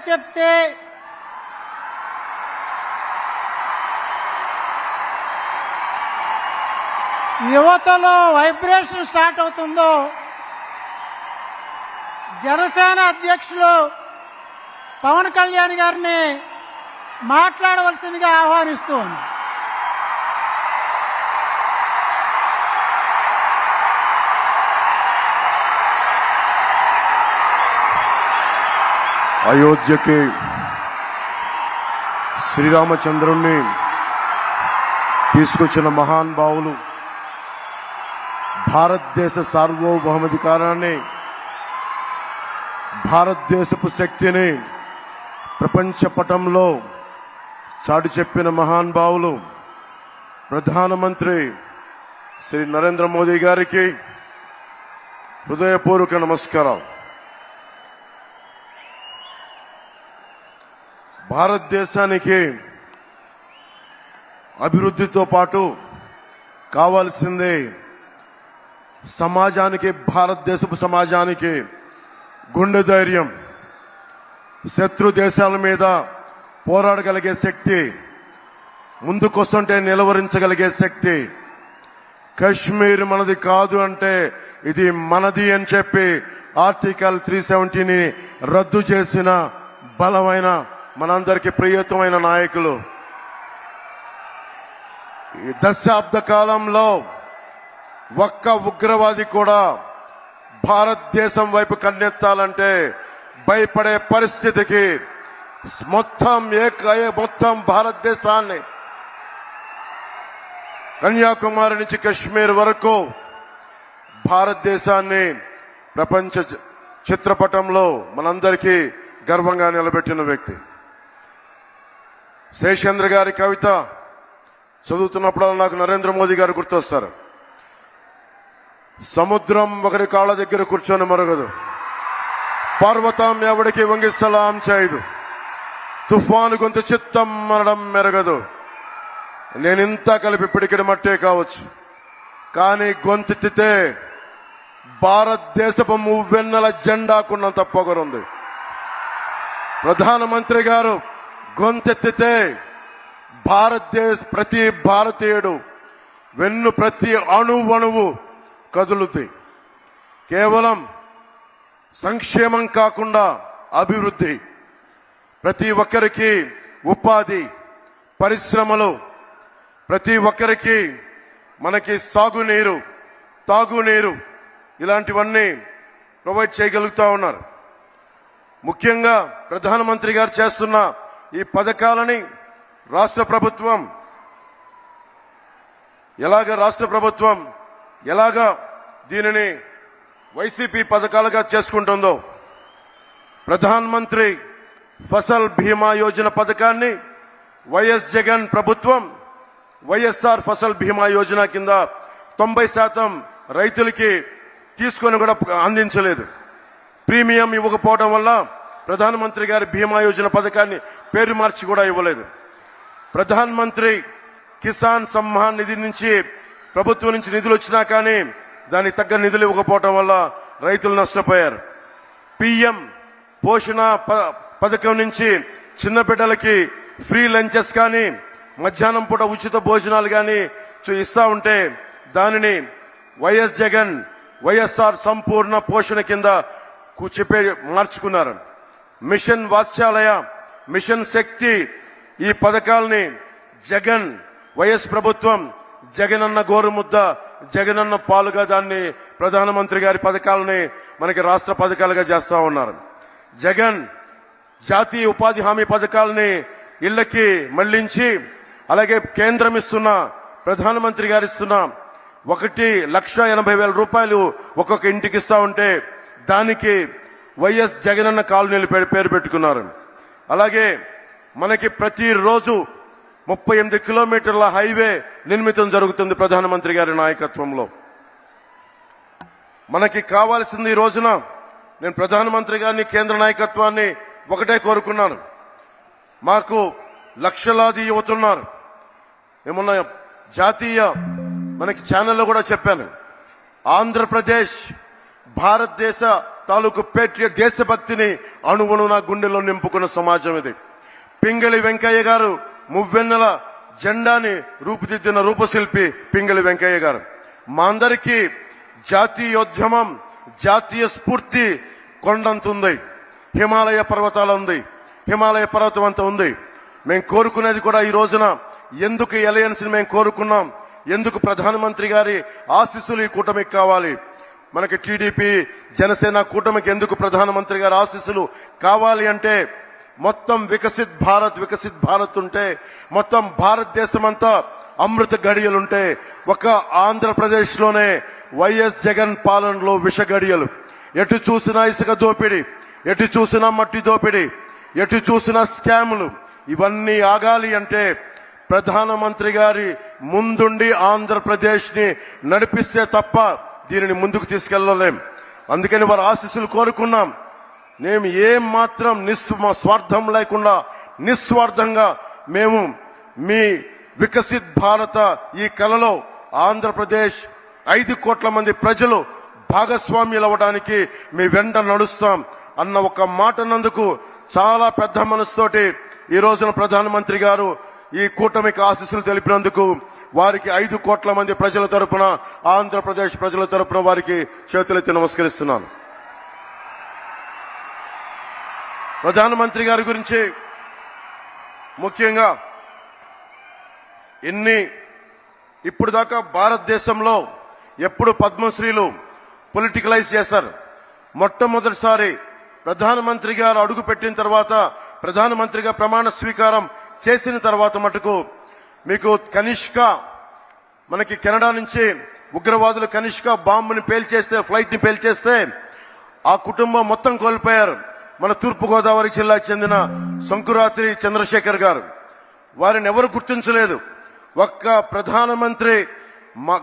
చెప్తే యువతలో vibration start అవుతుందో జనసేన అధ్యక్షులు పవన్ కళ్యాణ్ గారిని మాట్లాడవలసిందిగా ఆహ్వానిస్తూ ఉంది. అయోధ్యకి శ్రీరామచంద్రుణ్ణి తీసుకొచ్చిన మహానుభావులు, భారతదేశ సార్వభౌమాధికారాన్ని, భారతదేశపు శక్తిని ప్రపంచ పటంలో చాటి చెప్పిన మహానుభావులు ప్రధానమంత్రి శ్రీ నరేంద్ర మోదీ గారికి హృదయపూర్వక నమస్కారం. భారతదేశానికి అభివృద్ధితో పాటు కావాల్సిందే సమాజానికి, భారతదేశపు సమాజానికి గుండె ధైర్యం, శత్రు దేశాల మీద పోరాడగలిగే శక్తి, ముందుకొస్తుంటే నిలవరించగలిగే శక్తి. కశ్మీర్ మనది కాదు అంటే ఇది మనది అని చెప్పి ఆర్టికల్ 370ని రద్దు చేసిన బలమైన మనందరికీ ప్రియతమైన నాయకులు. ఈ దశాబ్ద కాలంలో ఒక్క ఉగ్రవాది కూడా భారతదేశం వైపు కన్నెత్తాలంటే భయపడే పరిస్థితికి మొత్తం భారతదేశాన్ని కన్యాకుమారి నుంచి కశ్మీర్ వరకు భారతదేశాన్ని ప్రపంచ చిత్రపటంలో మనందరికీ గర్వంగా నిలబెట్టిన వ్యక్తి. శేషేంద్ర గారి కవిత చదువుతున్నప్పుడు నాకు నరేంద్ర మోదీ గారు గుర్తొస్తారు. సముద్రం ఒకరి కాళ్ళ దగ్గర కూర్చొని మరగదు, పర్వతం ఎవడికి వంగి సలాం చేయదు, తుఫాను గొంతు చిత్తం అనడం మెరగదు. నేనింత కలిపి పిడికిడి మట్టే కావచ్చు, కానీ గొంతెత్తితే భారతదేశపు మువ్వెన్నెల జెండాకున్నంత పొగరుంది. ప్రధానమంత్రి గారు గొంతెత్తితే ప్రతి భారతీయుడు ప్రతి అణువణువు కదులుద్ది. కేవలం సంక్షేమం కాకుండా అభివృద్ధి, ప్రతి ఒక్కరికి ఉపాధి, పరిశ్రమలు, ప్రతి ఒక్కరికి మనకి సాగునీరు, తాగునీరు ఇలాంటివన్నీ ప్రొవైడ్ చేయగలుగుతా ఉన్నారు. ముఖ్యంగా ప్రధానమంత్రి గారు చేస్తున్న ఈ పథకాలని రాష్ట్ర ప్రభుత్వం ఎలాగా దీనిని వైసీపీ పథకాలుగా చేసుకుంటుందో, ప్రధానమంత్రి ఫసల్ బీమా యోజన పథకాన్ని వైఎస్ జగన్ ప్రభుత్వం వైఎస్ఆర్ ఫసల్ బీమా యోజన కింద 90% రైతులకి తీసుకొని కూడా అందించలేదు. ప్రీమియం ఇవ్వకపోవడం వల్ల ప్రధానమంత్రి గారి బీమా యోజన పథకాన్ని పేరు మార్చి కూడా ఇవ్వలేదు. ప్రధానమంత్రి కిసాన్ సమ్మాన్ నిధి నుంచి ప్రభుత్వం నుంచి నిధులు వచ్చినా కానీ దానికి తగ్గ నిధులు ఇవ్వకపోవడం వల్ల రైతులు నష్టపోయారు. పిఎం పోషణ పథకం నుంచి చిన్న బిడ్డలకి ఫ్రీ లంచెస్ కానీ, మధ్యాహ్నం పూట ఉచిత భోజనాలు కానీ ఇస్తా ఉంటే దానిని వైఎస్ జగన్ వైఎస్ఆర్ సంపూర్ణ పోషణ కింద చెప్పే మార్చుకున్నారు. మిషన్ వాత్సల్య, మిషన్ శక్తి ఈ పథకాలని జగన్ వైఎస్ ప్రభుత్వం జగనన్న గోరుముద్ద, జగనన్న పాలుగా దాన్ని ప్రధానమంత్రి గారి పథకాలని మనకి రాష్ట్ర పథకాలుగా చేస్తా ఉన్నారు. జగన్ జాతీయ ఉపాధి హామీ పథకాలని ఇళ్లకి మళ్లించి, అలాగే కేంద్రం ఇస్తున్న, ప్రధానమంత్రి గారు ఇస్తున్న 1,80,000 రూపాయలు ఒక్కొక్క ఇంటికి ఇస్తా ఉంటే దానికి వైఎస్ జగనన్న కాలనీలు పేరు పెట్టుకున్నారు. అలాగే మనకి ప్రతిరోజు 38 కిలోమీటర్ల హైవే నిర్మితం జరుగుతుంది ప్రధానమంత్రి గారి నాయకత్వంలో. మనకి కావాల్సింది ఈ రోజున, నేను ప్రధానమంత్రి గారిని, కేంద్ర నాయకత్వాన్ని ఒకటే కోరుకున్నాను. మాకు లక్షలాది యువతున్నారు. ఏమన్నా జాతీయ మనకి ఛానల్లో కూడా చెప్పాను, ఆంధ్రప్రదేశ్ భారతదేశ తాలూకు పేట్రియట్ దేశభక్తిని అణువును నా గుండెలో నింపుకున్న సమాజం ఇది. పింగళి వెంకయ్య గారు మువ్వెన్నెల జెండాని రూపుదిద్దిన రూపశిల్పి పింగళి వెంకయ్య గారు. మా అందరికీ జాతీయోద్యమం, జాతీయ స్ఫూర్తి కొండంత ఉంది, హిమాలయ పర్వతాలు ఉంది, హిమాలయ పర్వతం అంతా ఉంది. మేము కోరుకునేది కూడా ఈ రోజున ఎందుకు ఎలయన్స్ ని మేము కోరుకున్నాం, ఎందుకు ప్రధానమంత్రి గారి ఆశీస్సులు ఈ కూటమికి కావాలి, మనకి టీడీపీ జనసేన కూటమికి ఎందుకు ప్రధానమంత్రి గారి ఆశీస్సులు కావాలి అంటే, మొత్తం వికసిత్ భారత్ ఉంటే, మొత్తం భారతదేశం అంతా అమృత గడియలుంటే, ఒక ఆంధ్రప్రదేశ్ లోనే వైఎస్ జగన్ పాలనలో విష గడియలు. ఎటు చూసినా ఇసుక దోపిడీ, ఎటు చూసినా మట్టి దోపిడీ, ఎటు చూసినా స్కాములు. ఇవన్నీ ఆగాలి అంటే ప్రధానమంత్రి గారి ముందుండి ఆంధ్రప్రదేశ్ ని నడిపిస్తే తప్ప దీనిని ముందుకు తీసుకెళ్లలేం. అందుకని వారి ఆశీస్సులు కోరుకున్నాం. మేము ఏం మాత్రం స్వార్థం లేకుండా నిస్వార్థంగా మేము మీ వికసిత్ భారత ఈ కలలో ఆంధ్రప్రదేశ్ 5 కోట్ల మంది ప్రజలు భాగస్వామ్యులు అవ్వడానికి మీ వెంట నడుస్తాం అన్న ఒక మాట నందుకు చాలా పెద్ద మనసుతోటి ఈ రోజున ప్రధానమంత్రి గారు ఈ కూటమికి ఆశీస్సులు తెలిపినందుకు వారికి 5 కోట్ల మంది ప్రజల తరపున, ఆంధ్రప్రదేశ్ ప్రజల తరపున వారికి చేతులెత్తి నమస్కరిస్తున్నాను. ప్రధానమంత్రి గారి గురించి ముఖ్యంగా ఇప్పుడు దాకా భారతదేశంలో ఎప్పుడు పద్మశ్రీలు పొలిటికలైజ్ చేశారు. మొట్టమొదటిసారి ప్రధానమంత్రి గారు అడుగు పెట్టిన తర్వాత, ప్రధానమంత్రిగా ప్రమాణ స్వీకారం చేసిన తర్వాత మటుకు మీకు కనిష్క, మనకి కెనడా నుంచి ఉగ్రవాదులు కనిష్క బాంబుని పేల్చేస్తే, ఫ్లైట్ ని పేల్చేస్తే ఆ కుటుంబం మొత్తం కోల్పోయారు. మన తూర్పుగోదావరి జిల్లాకు చెందిన శంకురాత్రి చంద్రశేఖర్ గారు, వారిని ఎవరు గుర్తించలేదు. ఒక్క ప్రధానమంత్రి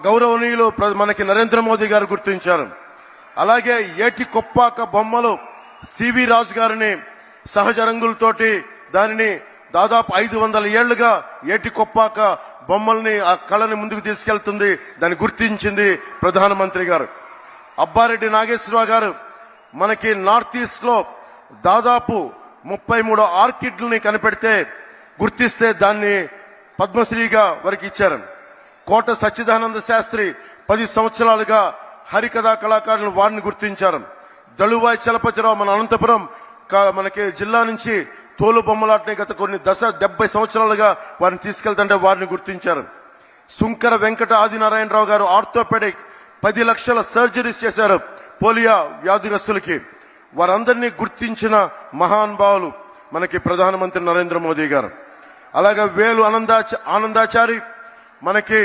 గౌరవనీయులు మనకి నరేంద్ర మోదీ గారు గుర్తించారు. అలాగే ఏటి కొప్పాక బొమ్మలు సివి రాజు గారిని సహజ రంగులతోటి దానిని దాదాపు 500 ఏళ్లుగా ఏటి కొప్పాక బొమ్మల్ని, ఆ కళని ముందుకు తీసుకెళ్తుంది, దాన్ని గుర్తించింది ప్రధానమంత్రి గారు. అబ్బారెడ్డి నాగేశ్వరరావు గారు మనకి నార్త్ ఈస్ట్ లో దాదాపు 33 ఆర్కిడ్లని కనిపెడితే, గుర్తిస్తే దాన్ని పద్మశ్రీగా వారికి ఇచ్చారు. కోట సచ్చిదానంద శాస్త్రి 10 సంవత్సరాలుగా హరికథా కళాకారులను వారిని గుర్తించారు. దళువాయి చలపతిరావు మన అనంతపురం మనకి జిల్లా నుంచి తోలు బొమ్మలాటని గత కొన్ని 70 సంవత్సరాలుగా వారిని తీసుకెళ్తుంటే వారిని గుర్తించారు. సుంకర వెంకట ఆదినారాయణరావు గారు ఆర్థోపెడిక్ 10 లక్షల సర్జరీస్ చేశారు పోలియో వ్యాధిగ్రస్తులకి. వారందరినీ గుర్తించిన మహానుభావులు మనకి ప్రధానమంత్రి నరేంద్ర మోదీ గారు. అలాగే వేలు ఆనందాచారి మనకి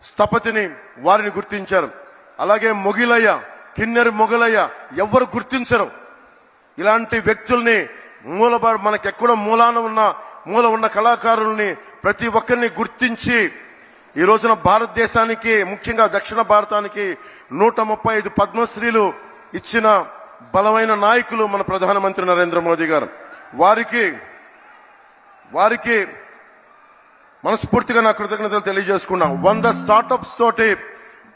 స్థపతిని, వారిని గుర్తించారు. అలాగే మొగిలయ్య, కిన్నెర మొగలయ్య, ఎవరు గుర్తించరు. ఇలాంటి వ్యక్తుల్ని మనకి ఎక్కడో మూల ఉన్న కళాకారుల్ని ప్రతి ఒక్కరిని గుర్తించి ఈ రోజున భారతదేశానికి, ముఖ్యంగా దక్షిణ భారతానికి 135 పద్మశ్రీలు ఇచ్చిన బలమైన నాయకులు మన ప్రధానమంత్రి నరేంద్ర మోదీ గారు. వారికి మనస్ఫూర్తిగా నా కృతజ్ఞతలు తెలియజేసుకున్నాం. 100 స్టార్టప్స్ తోటి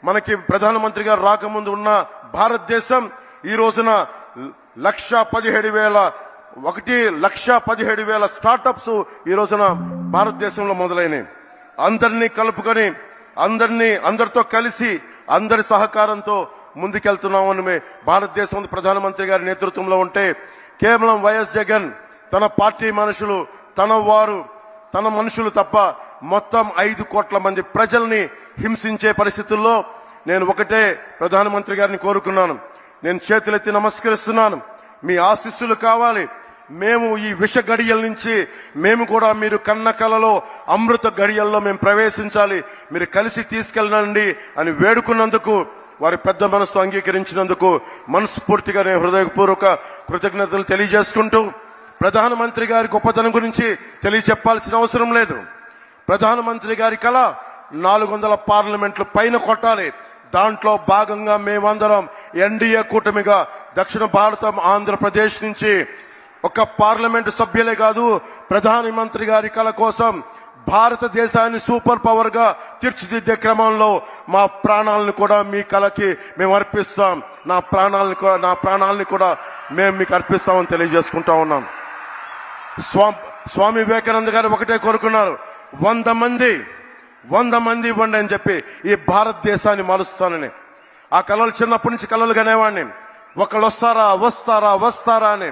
మనకి ప్రధానమంత్రి గారు రాకముందు ఉన్న భారతదేశం ఈ రోజున 1,17,000 స్టార్టప్స్ ఈ రోజున భారతదేశంలో మొదలైనవి. అందరినీ కలుపుకొని, అందరితో కలిసి, అందరి సహకారంతో ముందుకెళ్తున్నామని భారతదేశం ప్రధానమంత్రి గారి నేతృత్వంలో ఉంటే, కేవలం వైఎస్ జగన్ తన పార్టీ మనుషులు, తన మనుషులు తప్ప మొత్తం 5 కోట్ల మంది ప్రజల్ని హింసించే పరిస్థితుల్లో నేను ఒకటే ప్రధానమంత్రి గారిని కోరుకున్నాను. నేను చేతులెత్తి నమస్కరిస్తున్నాను. మీ ఆశీస్సులు కావాలి. మేము ఈ విష గడియల నుంచి మేము కూడా మీరు కన్న కలలో అమృత గడియల్లో మేము ప్రవేశించాలి, మీరు కలిసి తీసుకెళ్ళండి అని వేడుకున్నందుకు, వారి పెద్ద మనసుతో అంగీకరించినందుకు మనస్ఫూర్తిగా నేను హృదయపూర్వక కృతజ్ఞతలు తెలియజేసుకుంటూ, ప్రధానమంత్రి గారి గొప్పతనం గురించి తెలియచెప్పాల్సిన అవసరం లేదు. ప్రధానమంత్రి గారి కళ 400 పార్లమెంట్లు పైన కొట్టాలి. దాంట్లో భాగంగా మేమందరం ఎన్డీఏ కూటమిగా దక్షిణ భారతం ఆంధ్రప్రదేశ్ నుంచి ఒక పార్లమెంటు సభ్యులే కాదు, ప్రధానమంత్రి గారి కళ కోసం భారతదేశాన్ని సూపర్ పవర్ గా తీర్చిదిద్దే క్రమంలో మా ప్రాణాలను కూడా మీ కళకి మేము అర్పిస్తాం. నా ప్రాణాలని కూడా మేము మీకు అర్పిస్తామని తెలియజేసుకుంటా ఉన్నాం. స్వామి వివేకానంద గారు ఒకటే కోరుకున్నారు, 100 మంది ఇవ్వండి అని చెప్పి ఈ భారతదేశాన్ని మారుస్తానని. ఆ కళలు చిన్నప్పటి నుంచి కళలు కనేవాడిని. ఒకళ్ళు వస్తారా అని.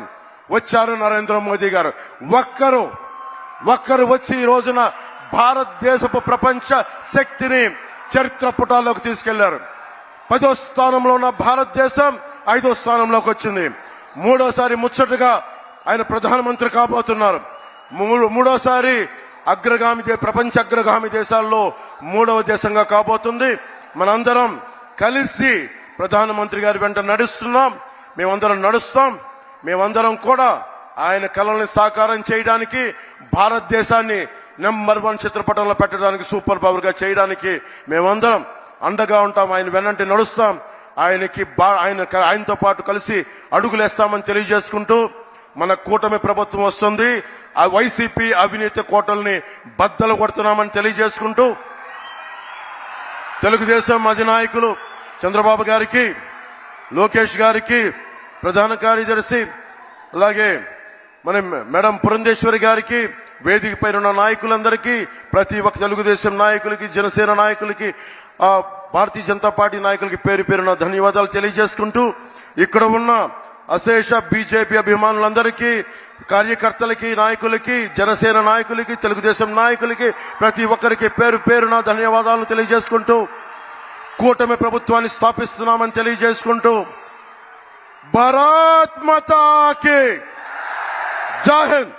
వచ్చారు నరేంద్ర మోదీ గారు. ఒక్కరు వచ్చి ఈ రోజున భారతదేశపు ప్రపంచ శక్తిని చరిత్ర పుటాల్లోకి తీసుకెళ్లారు. 10వ స్థానంలో ఉన్న భారతదేశం 5వ స్థానంలోకి వచ్చింది. మూడోసారి ముచ్చటగా ఆయన ప్రధానమంత్రి కాబోతున్నారు. మూడోసారి ప్రపంచ అగ్రగామి దేశాల్లో 3వ దేశంగా కాబోతుంది. మనందరం కలిసి ప్రధానమంత్రి గారి వెంట నడుస్తున్నాం. మేమందరం నడుస్తాం. మేమందరం కూడా ఆయన కళల్ని సాకారం చేయడానికి, భారతదేశాన్ని నెంబర్ 1 చిత్రపటంలో పెట్టడానికి, సూపర్ పవర్ గా చేయడానికి మేమందరం అండగా ఉంటాం. ఆయన వెన్నంటి నడుస్తాం. ఆయనతో పాటు కలిసి అడుగులేస్తామని తెలియజేసుకుంటూ, మన కూటమి ప్రభుత్వం వస్తుంది. ఆ వైసీపీ అవినీతి కోటల్ని బద్దలు కొడుతున్నామని తెలియజేసుకుంటూ, తెలుగుదేశం అధినాయకులు చంద్రబాబు గారికి, లోకేష్ గారికి, ప్రధాన కార్యదర్శి, అలాగే మన మేడం పురంధేశ్వరి గారికి, వేదిక పైన ఉన్న నాయకులందరికీ, ప్రతి ఒక్క తెలుగుదేశం నాయకులకి, జనసేన నాయకులకి, భారతీయ జనతా పార్టీ నాయకులకి పేరు పేరున ధన్యవాదాలు తెలియజేసుకుంటూ, ఇక్కడ ఉన్న అశేష బీజేపీ అభిమానులందరికీ, కార్యకర్తలకి, నాయకులకి, జనసేన నాయకులకి, తెలుగుదేశం నాయకులకి, ప్రతి ఒక్కరికి పేరు పేరున ధన్యవాదాలు తెలియజేసుకుంటూ, కూటమి ప్రభుత్వాన్ని స్థాపిస్తున్నామని తెలియజేసుకుంటూ, భారత్ మాతా కీ జై హింద్.